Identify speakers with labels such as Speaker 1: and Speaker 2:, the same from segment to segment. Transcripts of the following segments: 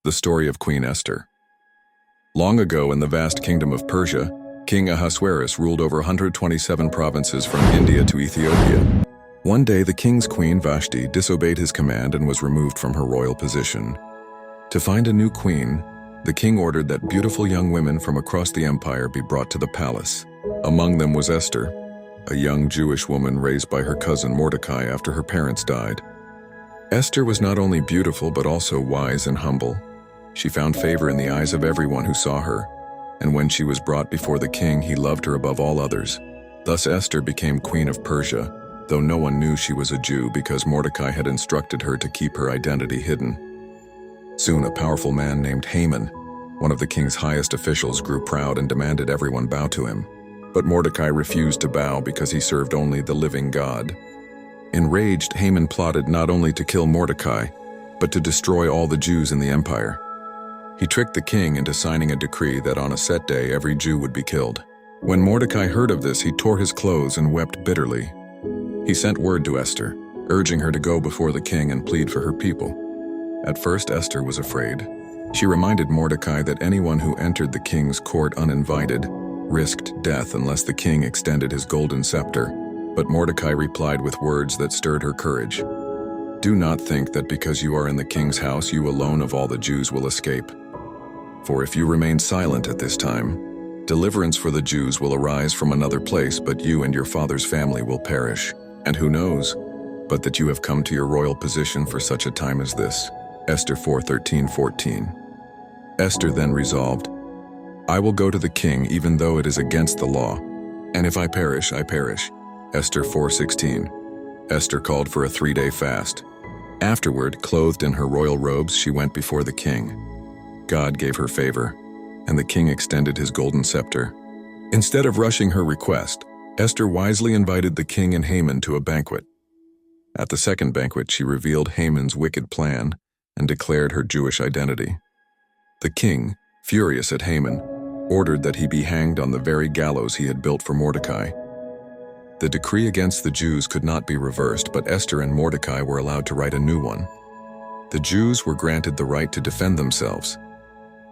Speaker 1: The story of Queen Esther. Long ago in the vast kingdom of Persia, King Ahasuerus ruled over 127 provinces from India to Ethiopia. One day the king's queen Vashti disobeyed his command and was removed from her royal position. To find a new queen, the king ordered that beautiful young women from across the empire be brought to the palace. Among them was Esther, a young Jewish woman raised by her cousin Mordecai after her parents died. Esther was not only beautiful but also wise and humble. She found favor in the eyes of everyone who saw her, and when she was brought before the king, he loved her above all others. Thus Esther became queen of Persia, though no one knew she was a Jew because Mordecai had instructed her to keep her identity hidden. Soon a powerful man named Haman, one of the king's highest officials, grew proud and demanded everyone bow to him. But Mordecai refused to bow because he served only the living God. Enraged, Haman plotted not only to kill Mordecai, but to destroy all the Jews in the empire. He tricked the king into signing a decree that on a set day every Jew would be killed. When Mordecai heard of this, he tore his clothes and wept bitterly. He sent word to Esther, urging her to go before the king and plead for her people. At first, Esther was afraid. She reminded Mordecai that anyone who entered the king's court uninvited risked death unless the king extended his golden scepter. But Mordecai replied with words that stirred her courage. "Do not think that because you are in the king's house, you alone of all the Jews will escape. For if you remain silent at this time, deliverance for the Jews will arise from another place, but you and your father's family will perish. And who knows, but that you have come to your royal position for such a time as this." Esther 4:13-14. Esther then resolved, "I will go to the king even though it is against the law, and if I perish, I perish." Esther 4:16. Esther called for a 3-day fast. Afterward, clothed in her royal robes, she went before the king. God gave her favor, and the king extended his golden scepter. Instead of rushing her request, Esther wisely invited the king and Haman to a banquet. At the second banquet, she revealed Haman's wicked plan and declared her Jewish identity. The king, furious at Haman, ordered that he be hanged on the very gallows he had built for Mordecai. The decree against the Jews could not be reversed, but Esther and Mordecai were allowed to write a new one. The Jews were granted the right to defend themselves.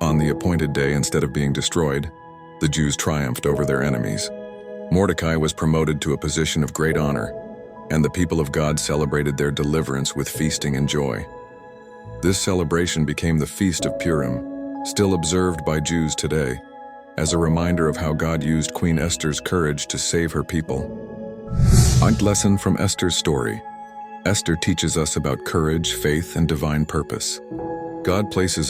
Speaker 1: On the appointed day, instead of being destroyed, the Jews triumphed over their enemies. Mordecai was promoted to a position of great honor, and the people of God celebrated their deliverance with feasting and joy. This celebration became the Feast of Purim, still observed by Jews today, as a reminder of how God used Queen Esther's courage to save her people. A lesson from Esther's story. Esther teaches us about courage, faith, and divine purpose. God places